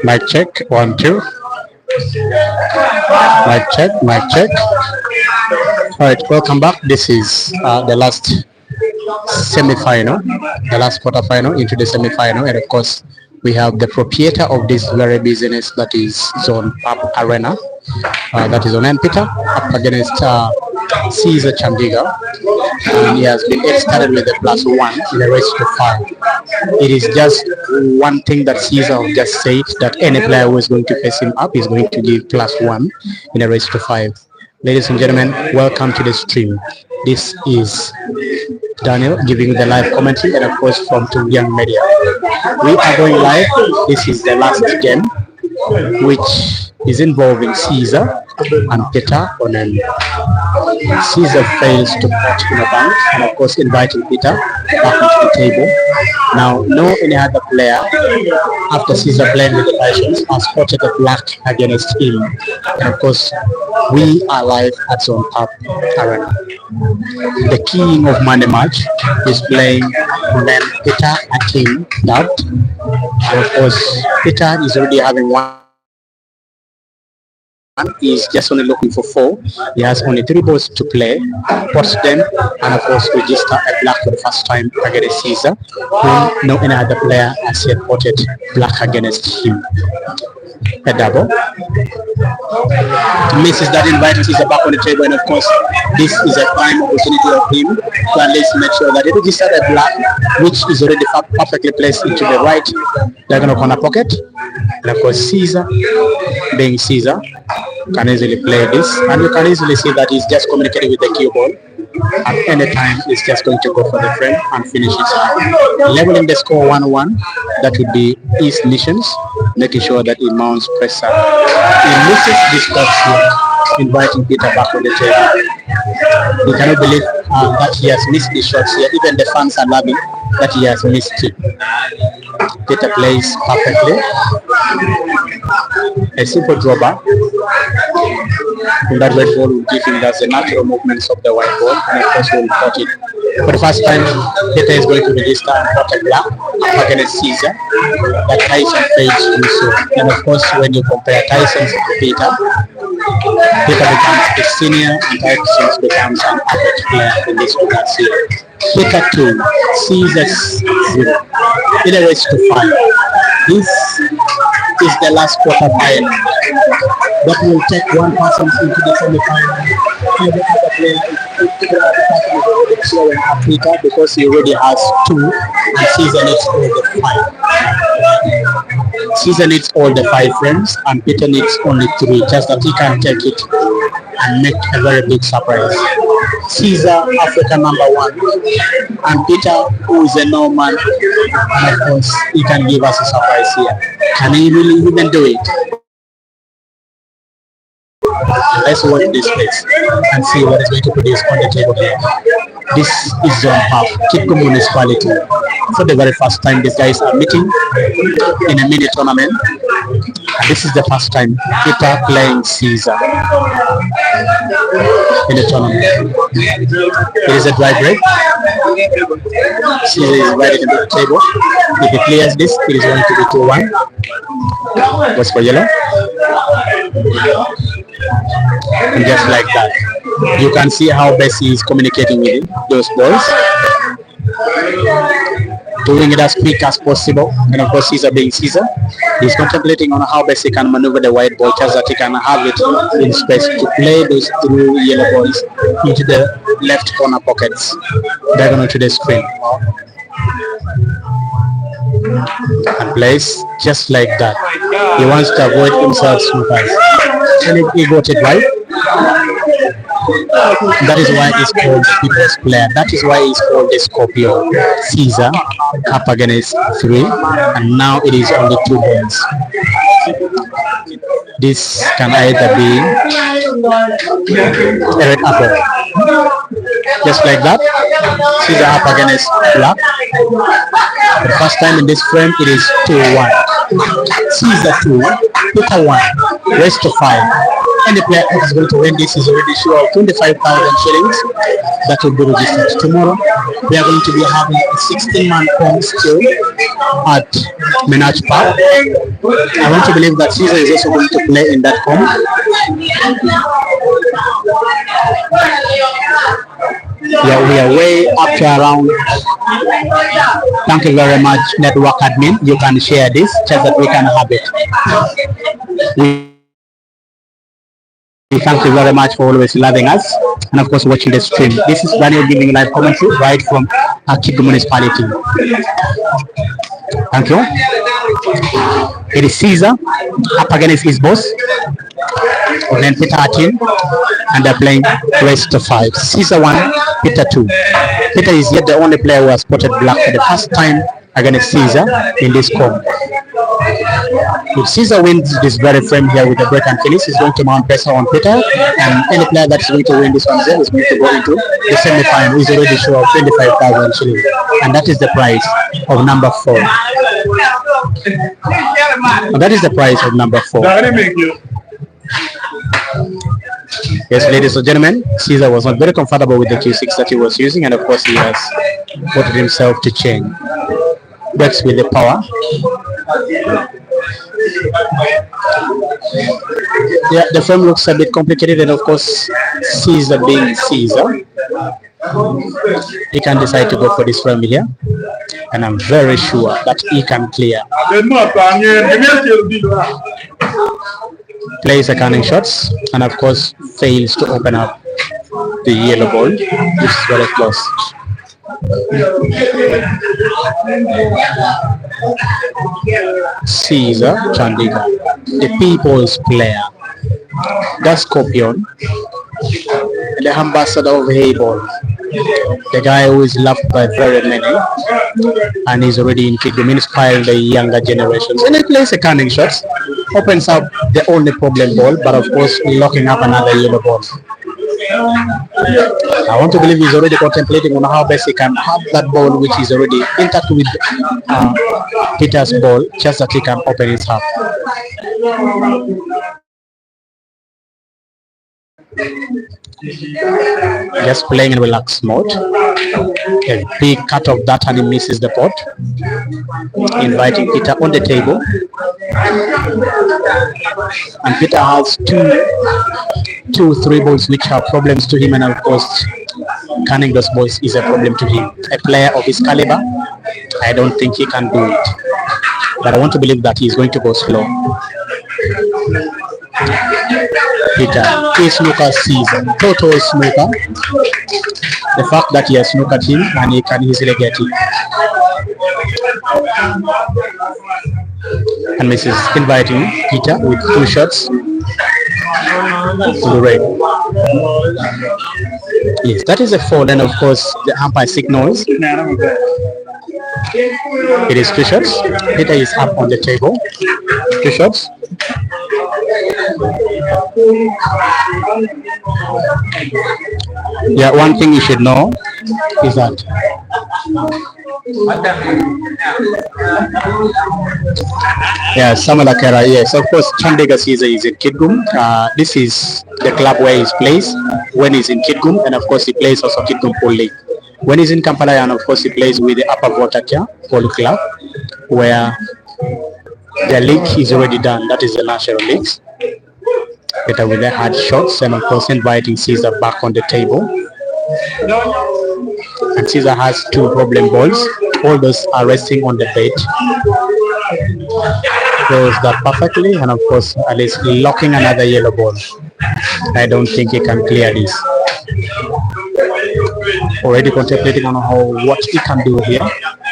Mic check, 1, 2. Mic check, mic check. All right, welcome back. This is the last semi-final, the last quarter-final into the semi-final, and of course, we have the proprietor of this very business, that is Zone Pub Arena, that is Onen Peter, up against Caesar Chandiga, and he has been started with a +1 in a race to 5. It is just one thing that Caesar just said, that any player who is going to face him up is going to give +1 in a race to 5. Ladies and gentlemen, welcome to the stream. This is Daniel giving you the live commentary, and of course from Two Young Media. We are going live. This is the last game, which is involving Caesar and Peter Onen. Caesar fails to put in a bank, and of course inviting Peter back into the table. Now, no any other player after Caesar playing with the Persians has spotted a black against him. And of course, we are live at Zone Pub Arena. The king of money match is playing Onen Peter Akin dubbed. And of course, Peter is already having one. He's just only looking for 4. He has only 3 balls to play, post them, and of course register a black for the first time against Caesar, whom no any other player has yet potted black against him. A double. Misses that, inviting Caesar back on the table, and of course this is a prime opportunity of him to at least make sure that he registered a black, which is already perfectly placed into the right diagonal corner pocket. And of course Caesar, being Caesar, can easily play this, and you can easily see that he's just communicating with the cue ball. At any time, he's just going to go for the frame and finish it. Leveling the score 1-1, that would be his missions, making sure that he mounts pressure. He misses this box here, inviting Peter back on the table. He cannot believe that he has missed the shots here. Even the fans are loving that he has missed it. Peter plays perfectly. A simple drawback. And that red ball will give him the natural movements of the white ball, and of course will cut it. For the first time, Peter is going to register and cut a black up against Caesar. That Tyson fails to do so. And of course, when you compare Tyson to Peter, Peter becomes a senior and Tyson becomes an average player in this regard here. Peter 2, Caesar 0. In a race to 5. This is the last quarter final. That will take one person into the semi-final. Every other player is slowing up Peter because he already has 2, and Caesar needs all the 5. Caesar needs all the 5 frames, and Peter needs only 3, just that he can take it and make a very big surprise. Caesar, Africa #1, and Peter, who is a Norman, and of course he can give us a surprise here. Can he really even do it? Let's watch this space and see what is going to produce on the table here. This is Zone Pub, Kitco Municipality. For the very first time, these guys are meeting in a mini tournament. And this is the first time Peter playing Caesar in the tournament. It is a dry break. Caesar is right into the table. If he clears this, it is going to be 2-1. What's for yellow? And just like that, you can see how Bessie is communicating with those balls, doing it as quick as possible. And of course, Caesar being Caesar, he's contemplating on how Bessie can maneuver the white ball just that he can have it in space to play those 2 yellow balls into the left corner pockets, diagonal to the screen. And plays just like that. He wants to avoid himself snoopers. And he got it right. That is why he's called the people's player. That is why he's called the Scorpio. Caesar up against 3, and now it is only 2 balls. This can either be a red apple. Just like that. Caesar up against black. For the first time in this frame, it is 2-1. Caesar 2, Peter 1, race to 5. any player that is going to win this is already sure of 25,000 shillings that will be registered. Tomorrow we are going to be having a 16-man comp still at Menage Park. I want to believe that Caesar is also going to play in that comp. Yeah, we are way up to around. Thank you very much, network admin. You can share this just that we can have it. We thank you very much for always loving us and of course watching the stream. This is Daniel giving live commentary right from Akigo municipality. Thank you. It is Caesar up against his boss. Onen Peter 13 and they're playing race to 5. Caesar 1, Peter 2. Peter is yet the only player who has spotted black for the first time against Caesar in this comp. If Caesar wins this very frame here with the break and finish, he's going to mount pressure on Peter, and any player that's going to win this one is going to go into the semi-final. He's already sure of 25,000 shillings, and that is the price of number 4. And that is the price of number 4. Yes, ladies and gentlemen, Caesar was not very comfortable with the Q6 that he was using, and of course he has put himself to change. Breaks with the power. Yeah, the frame looks a bit complicated, and of course Caesar being Caesar, he can decide to go for this frame here, and I'm very sure that he can clear. Plays a cunning shots and of course fails to open up the yellow ball, which is very close. Caesar Chandiga, the people's player, the Scorpion, the ambassador of Hayball, the guy who is loved by very many, and he's already in Kidum, inspiring the younger generations. And he plays a cunning shots, opens up the only problem ball, but of course locking up another yellow ball. I want to believe he's already contemplating on how best he can have that ball which is already intact with Peter's ball, just that he can open his half. Just playing in relaxed mode. A big cut of that and he misses the pot. Inviting Peter on the table. And Peter has two, 3 balls which have problems to him, and of course canning those balls is a problem to him. A player of his caliber, I don't think he can do it. But I want to believe that he's going to go slow. Peter, he snooker season, total snooker. The fact that he has snookered him and he can easily get it. And Mrs. inviting Peter with 2 shots to the red. Yes, that is a 4. Then of course the umpire signals. It is 2 shots. Peter is up on the table. 2 shots. Yeah, one thing you should know is that Samala Kera, yes, of course Chandiga Caesar is in Kidgum. This is the club where he plays when he's in Kidgum, and of course he plays also Kidgum Pool League. When he's in Kampala, and of course he plays with the Upper Votakia Polo Club, where the league is already done. That is the national leagues. Peter with the hard shots, and of course inviting Caesar back on the table. And Caesar has 2 problem balls. All those are resting on the bed. Throws that perfectly, and of course at least locking another yellow ball. I don't think he can clear this. Already contemplating on what he can do here.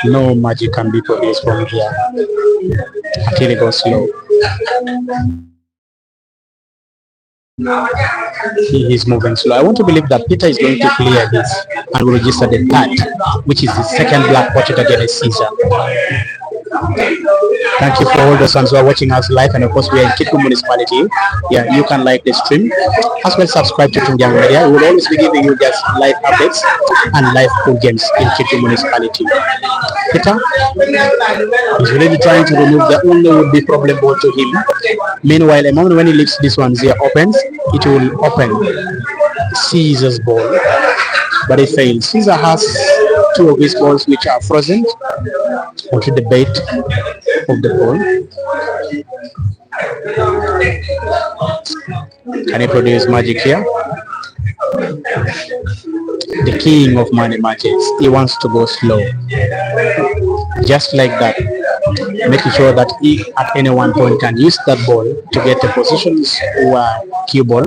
No magic can be produced from here. Until he goes slow. He is moving slow. I want to believe that Peter is going to clear this and will register the 3rd, which is the 2nd black portrait against Caesar. Thank you for all the ones who are watching us live, and of course we are in Kitgum Municipality. Yeah, you can like the stream as well. Subscribe to Tungyang Media. We will always be giving you guys live updates and live pool games in Kitgum Municipality. Peter is really trying to remove the only would be problem ball to him. Meanwhile, a moment when he leaves this one here opens, it will open Caesar's ball, but it fails. Caesar has two of his balls which are frozen onto the bait of the ball. Can he produce magic here? The king of money matches. He wants to go slow. Just like that. Making sure that he at any one point can use that ball to get the positions or cue ball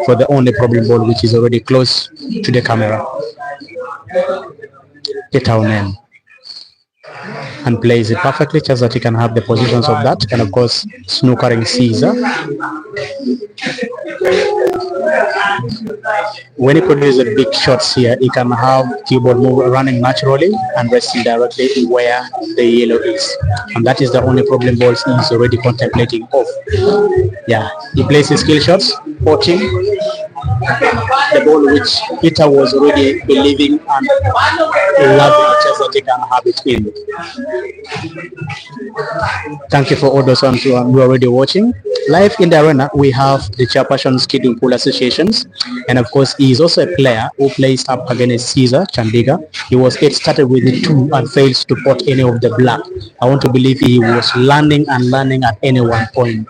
for the only problem ball which is already close to the camera. Get Onen and plays it perfectly just that he can have the positions of that, and of course snookering Caesar. When he produces big shots here, he can have keyboard move running naturally and resting directly where the yellow is, and that is the only problem balls he is already contemplating of. Yeah, he plays his skill shots, potting the ball which Peter was already believing and loving, just that he can have it in. Thank you for all those ones who are already watching. Live in the arena, we have the chairperson Skidoo Pool Associations, and of course he is also a player who plays up against Caesar Chandiga. He was started with the 2 and fails to pot any of the black. I want to believe he was learning and learning at any one point.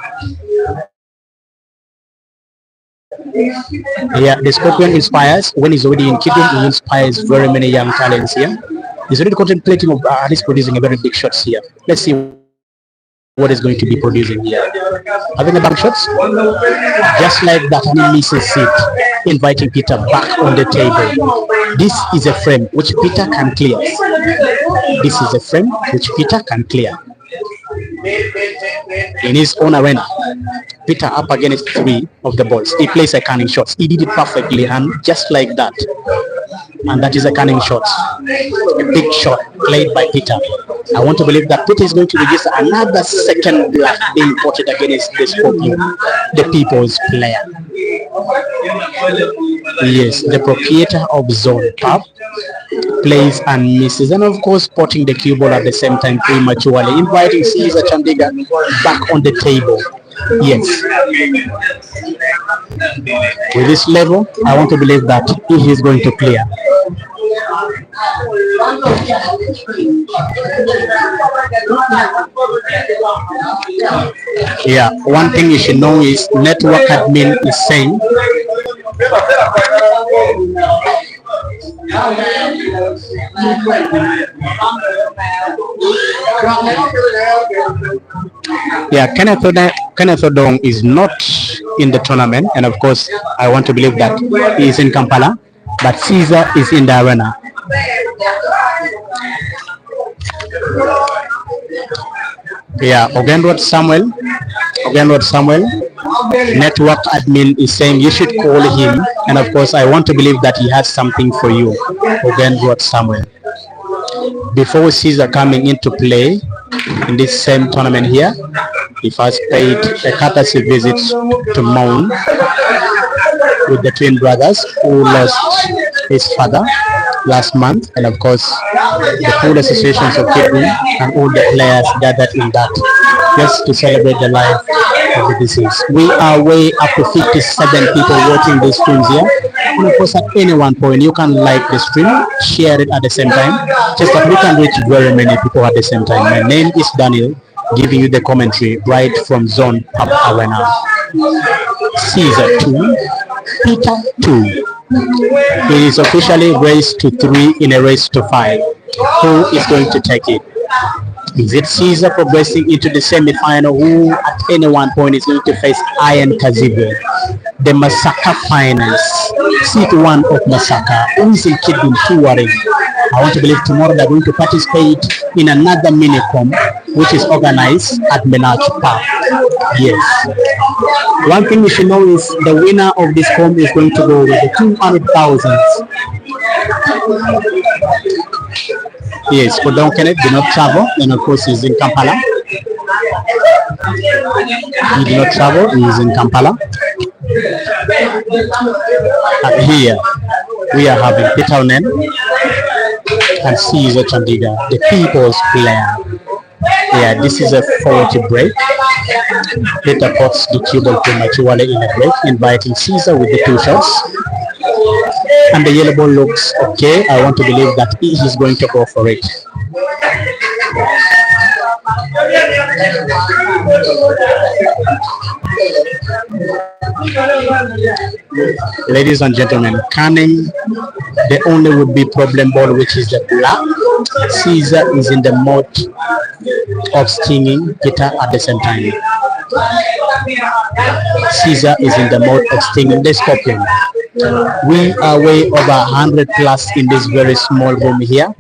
Yeah, the Scorpion inspires. When he's already in Kitgum, he inspires very many young talents here. He's already contemplating of at least producing a very big shots here. Let's see what is going to be producing here. Having a back shots, just like that, he misses it, inviting Peter back on the table. This is a frame which Peter can clear. This is a frame which Peter can clear. In his own arena, Peter up against 3 of the balls. He plays a cunning shot. He did it perfectly, and just like that. And that is a cunning shot. A big shot played by Peter. I want to believe that Peter is going to register another second black being potted against the Scorpion, the people's player. Yes, the proprietor of Zone Pub plays and misses, and of course potting the cue ball at the same time prematurely, inviting Caesar Chandiga back on the table. Yes. With this level, I want to believe that he is going to clear. Yeah, one thing you should know is network admin is saying yeah, Kenneth Odong is not in the tournament, and of course I want to believe that he is in Kampala, but Caesar is in the arena. Yeah, Ogenrod Samuel, network admin is saying you should call him, and of course I want to believe that he has something for you, Ogenrod Samuel. Before Caesar coming into play in this same tournament here, he first paid a courtesy visit to Mount with the twin brothers who lost his father last month, and of course the pool associations of Kitgum and all the players gathered in that just to celebrate the life of the deceased. We are way up to 57 people watching these streams here, and of course at any one point you can like the stream, share it at the same time, just that we can reach very many people at the same time. My name is Daniel, giving you the commentary right from Zone Up Arena. Caesar 2, Peter 2. It is officially race to 3 in a race to 5. Who is going to take it? Is it Caesar progressing into the semi-final, who at any one point is going to face Iron Kazibe? The Masaka finals, seat 1 of Masaka, who is in Kitgum touring. I want to believe tomorrow they're going to participate in another mini-com which is organized at Menach Park. Yes. One thing you should know is the winner of this com is going to go with the 200,000. Yes, for Don Kenneth did not travel, and of course he's in Kampala. He did not travel, he is in Kampala. And here we are having Peter Onen and Caesar Chandiga, the people's player. Yeah, this is a 40 break. Peter puts the cue ball prematurely in a break, inviting Caesar with the 2 shots. And the yellow ball looks okay. I want to believe that he is going to go for it. Ladies and gentlemen, canning the only would be problem ball, which is the black. Caesar is in the mode of stinging Peter at the same time. Caesar is in the mode of stinging the scorpion. We are way over 100 plus in this very small room here.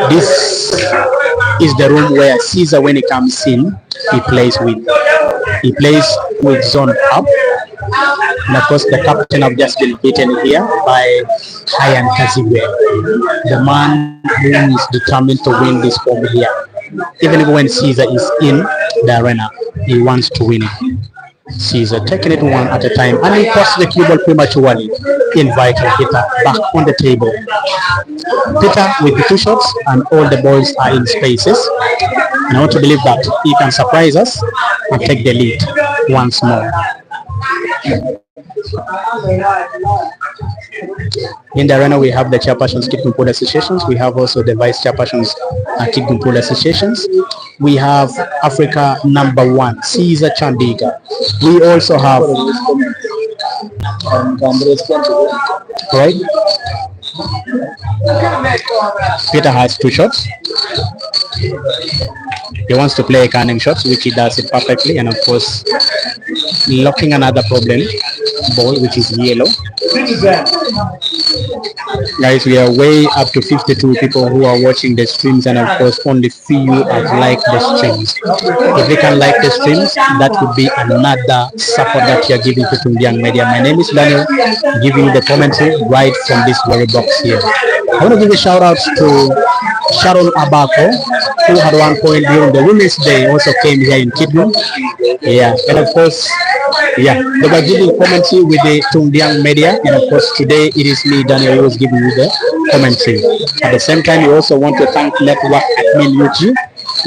This is the room where Caesar, when he comes in, he plays with zone up. And of course, the captain have just been beaten here by Hayan Kazigwe, the man who is determined to win this form here. Even when Caesar is in the arena, he wants to win it. Caesar taking it one at a time, and he puts the cue ball prematurely, inviting Peter back on the table. Peter with the 2 shots, and all the balls are in spaces. And I want to believe that he can surprise us and take the lead once more. In the arena, we have the chairpersons, Kid Pool Associations. We have also the vice chairpersons, Kid Pool Associations. We have Africa #1, Caesar Chandiga. We also have, right? Peter has 2 shots. He wants to play a canning shot, which he does it perfectly, and of course, locking another problem ball, which is yellow. Guys, we are way up to 52 people who are watching the streams, and of course, only few have liked the streams. If you can like the streams, that would be another support that you are giving to Tundiang Media. My name is Daniel, giving you the commentary right from this very box here. I want to give a shout out to Sharon Abako, who had one point during the Women's Day, also came here in Kidman. Yeah, and of course, yeah, they were giving commentary with the Tundiang Media, and of course today it is me, Daniel, who is giving you the commentary. At the same time, we also want to thank Network Admin UG,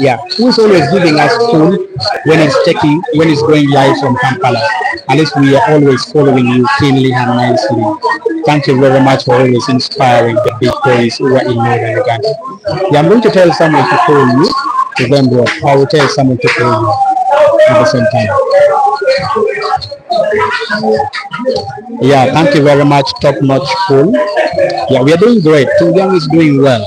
yeah, who is always giving us phone when it's going live from Kampala. At least we are always following you keenly and nicely. Thank you very much for always inspiring the big boys who are in Northern Uganda. Yeah, I'm going to tell someone to call you. Remember, I will tell someone to call you at the same time. Yeah, thank you very much, top-notch pool. Yeah, we are doing great. Tundiang is doing well.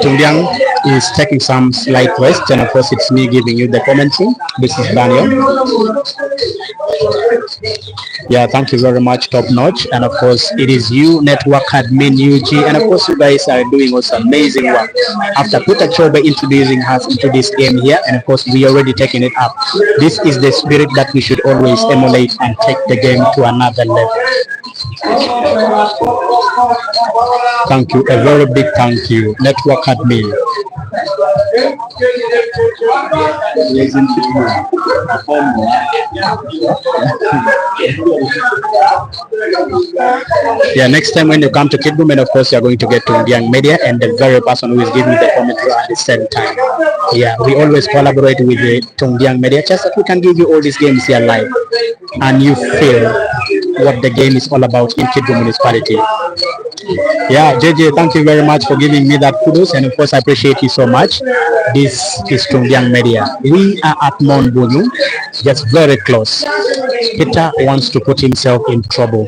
Tundiang is taking some slight rest, and of course it's me giving you the commentary. This is Daniel. Yeah, thank you very much, top notch. And of course it is you, Network Admin UG, and of course you guys are doing also amazing work. After Peter Chobe introducing us into this game here, and of course we already taking it up. This is the spirit that we should always emulate and take the game to another level. Thank you, a very big thank you, Network Admin. Yeah, next time when you come to Kidboom, and of course you are going to get to Young Media and the very person who is giving the commentary at the same time. Yeah, we always collaborate with the Tundiang Media just that we can give you all these games here live and you feel what the game is all about in Kidboom municipality. Yeah, JJ, thank you very much for giving me that kudos, and of course I appreciate you so much. This is Tundiang Media. We are at Mount Bunu, just very close. Peter wants to put himself in trouble.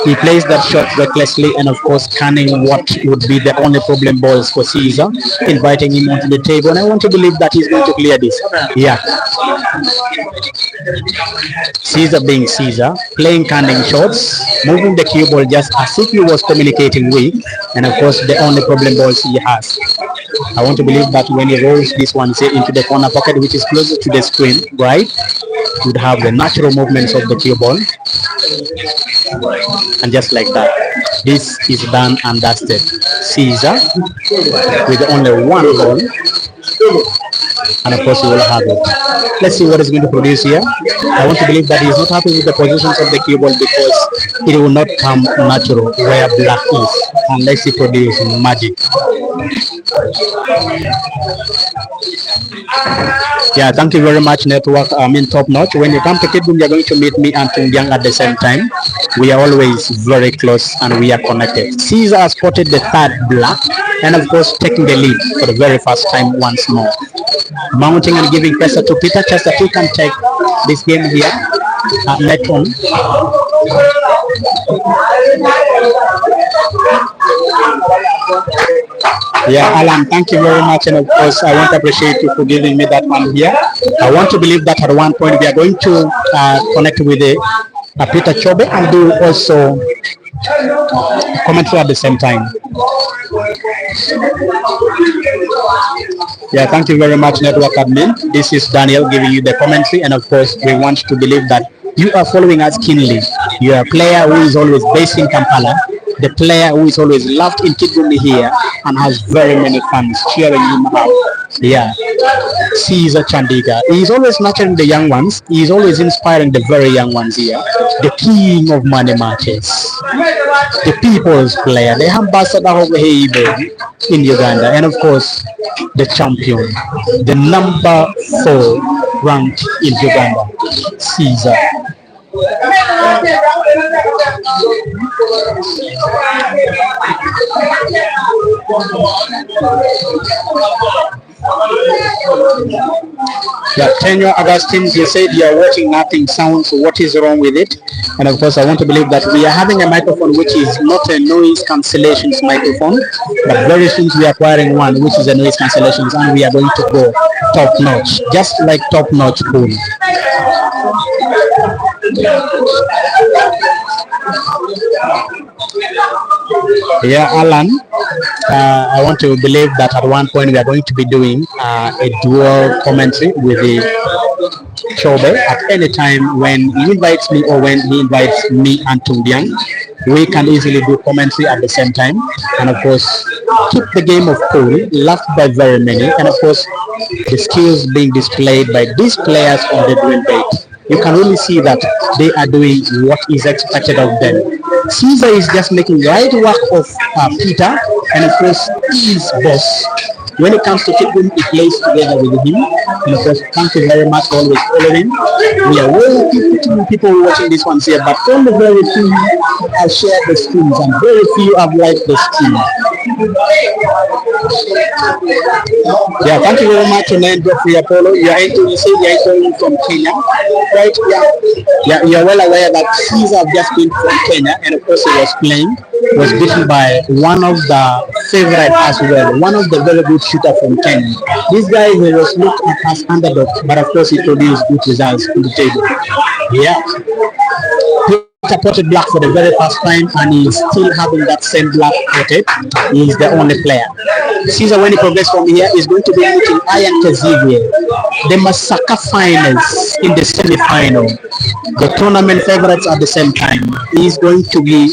He plays that shot recklessly, and of course canning what would be the only problem balls for Caesar, inviting him onto the table, and I want to believe that he's going to clear this. Yeah. Caesar being Caesar, playing canning shots, moving the cue ball just as if he was communicating with, and of course the only problem balls he has. I want to believe that when he rolls this one say into the corner pocket, which is closer to the screen, right? you'd have the natural movements of the cue ball, and just like that, this is done and dusted. Caesar with only one ball, and of course you will have it. Let's see what it's going to produce here. I want to believe that he's not happy with the positions of the cue ball because it will not come natural where black is unless he produces magic. Yeah, thank you very much, network. Top notch. When you come to Kidbum, you're going to meet me and Tungyang at the same time. We are always very close and we are connected. Caesar has spotted the third black and of course taking the lead for the very first time once more. Mounting and giving pressure to Peter just that he can take this game here net on. Yeah, Alan, thank you very much, and of course I want to appreciate you for giving me that one here. I want to believe that at one point we are going to connect with Peter Chobe and do also commentary at the same time. Yeah, thank you very much, network admin. This is Daniel giving you the commentary, and of course we want to believe that you are following us keenly. You are a player who is always based in Kampala, the player who is always loved in Kidgumi here and has very many fans cheering him up. Yeah, Caesar Chandiga. He is always nurturing the young ones. He is always inspiring the very young ones here. The king of money matches, the people's player, the ambassador of Heibe in Uganda, and of course the champion, the number 4 ranked in Uganda, Caesar. Yeah, Tenyo Augustine, you said you are watching Nothing Sounds. What is wrong with it? And of course, I want to believe that we are having a microphone which is not a noise cancellation microphone, but very soon we are acquiring one which is a noise cancellation, and we are going to go top notch, just like top notch pool. Yeah, Alan, I want to believe that at one point we are going to be doing a dual commentary with the Chobe at any time when he invites me or when he invites me and Tumbiang. We can easily do commentary at the same time, and of course keep the game of pool loved by very many, and of course the skills being displayed by these players on the drill bait. You can really see that they are doing what is expected of them. Caesar is just making light work of Peter, and of course he is boss. When it comes to Kidgum, he plays together with him. And of course, thank you very much for always following. We are well 52 people watching this one here, but only very few have shared the streams and very few have liked the stream. Yeah, thank you very much, Onen, Geoffrey Apollo. You are entering from Kenya, right? Yeah, you are well aware that Caesar have just been from Kenya, and of course he was beaten by one of the favorite as well, one of the very good shooter from Kenya. This guy was looked at as underdog, but of course he produced good results on the table. Yeah. He potted black for the very first time, and he's still having that same black potted. He is the only player. Caesar, when he progresses from here, is going to be meeting Ian Kazivye, the Masaka finals in the semi-final. The tournament favorites at the same time. He's going to give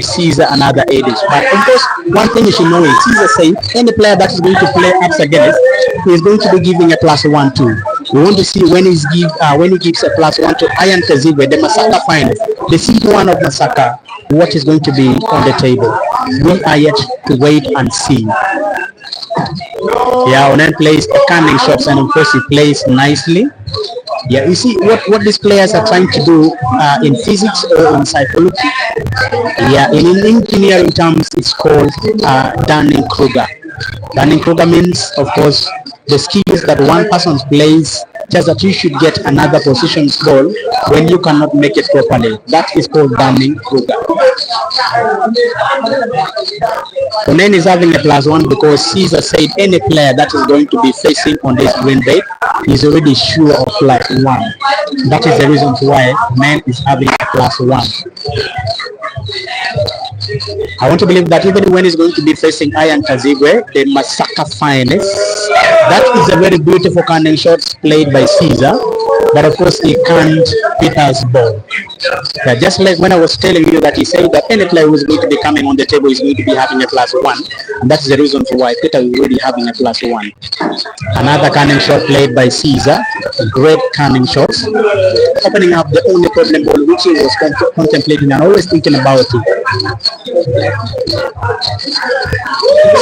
Caesar another edge. But of course, one thing you should know is Caesar saying any player that is going to play ups against, he is going to be giving a +1 too. We want to see when he gives a +1 to Ian Kazivye, the Masaka finals. The C1 of Masaka, what is going to be on the table. We are yet to wait and see. Yeah, Onen plays the cunning shots, and of course he plays nicely. Yeah, you see what these players are trying to do in physics or in psychology. Yeah, in engineering terms, it's called Dunning-Kruger. Dunning-Kruger means, of course, the skills that one person plays, just that you should get another position goal when you cannot make it properly. That is called Dunning-Kruger. Onen is having a +1 because Caesar said any player that is going to be facing on this green bait is already sure of +1. That is the reason why Onen is having a +1. I want to believe that even when he's going to be facing Ian Kazigwe, the Masaka finest, that is a very beautiful cunning shots played by Caesar. but of course he can't Peter's ball. Yeah, just like when I was telling you that he said that any player who is going to be coming on the table is going to be having a +1, and that's the reason for why Peter is already having a +1. Another cunning shot played by Caesar, great cunning shots, opening up the only problem ball which he was contemplating and always thinking about it.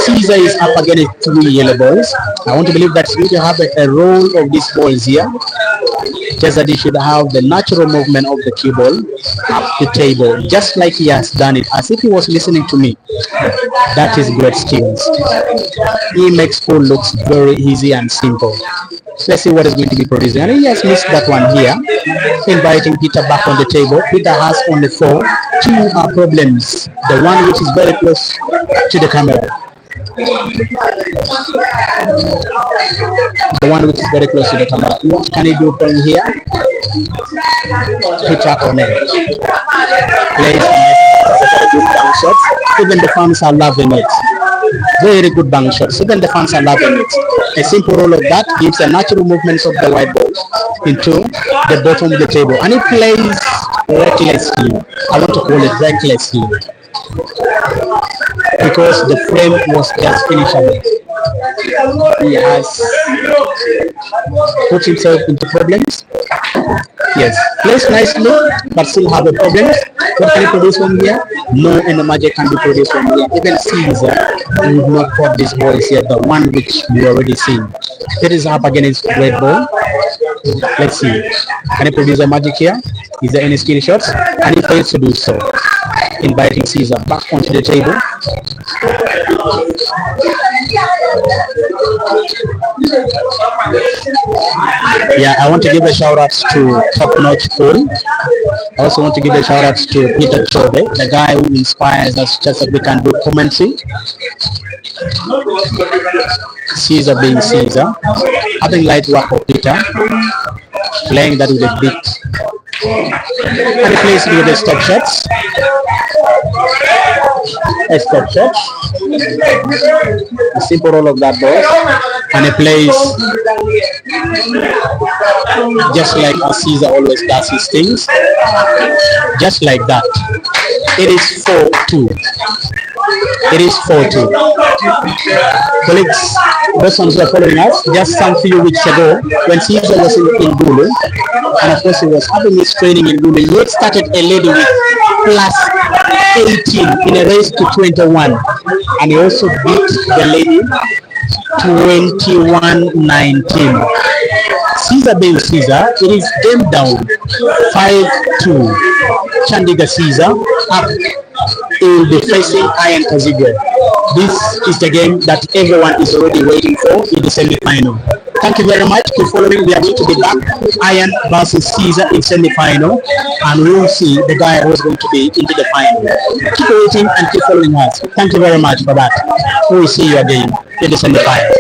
Caesar is up against 3 yellow balls. I want to believe that we have a roll of these balls here. Just that he should have the natural movement of the cue ball up the table, just like he has done it, as if he was listening to me. That is great skills. He makes pool looks very easy and simple. Let's see what is going to be producing. And he has missed that one here. Inviting Peter back on the table. Peter has only 4. 2 are problems. The one which is very close to the camera. The one which is very close to the camera. What can he do from here? Peter Onen plays good bank shots. Even the fans are loving it. Very good bank shots. Even the fans are loving it. A simple roll of that gives a natural movements of the white ball into the bottom of the table, and he plays recklessly. I want to call it recklessly, because the frame was just finishable. He has put himself into problems. Yes, plays nicely, but still have a problem. What can he produce from here? No, and the magic can be produced from here. Even Caesar would not caught this ball yet, the one which you already seen. It is up against red ball. Let's see. Can he produce a magic here? Is there any skill shots? And he fails to do so. Inviting Caesar back onto the table. Yeah, I want to give a shout out to Top Notch Corey. I also want to give a shout out to Peter Chobe, the guy who inspires us just that we can do commentary. Caesar being Caesar, having light work for Peter, playing that with a beat, and he plays with the stop shots. A stop shot, a simple roll of that ball, and he plays just like Caesar always does his things, just like that. It is 4-2. It is 4-2. Colleagues, those ones who are following us, just some few weeks ago, when Caesar was in Gulu, and of course he was having his training in Gulu, he had started a lady with +18 in a race to 21, and he also beat the lady 21-19. Caesar being Caesar, it is game down 5-2. Chandiga Caesar up. He will be facing Iron Kazigo. This is the game that everyone is already waiting for in the semi-final. Thank you very much for following. We are going to be back. Iron versus Caesar in semi-final, and we will see the guy who is going to be into the final. Keep waiting and keep following us. Thank you very much for that. We will see you again in the semi-final.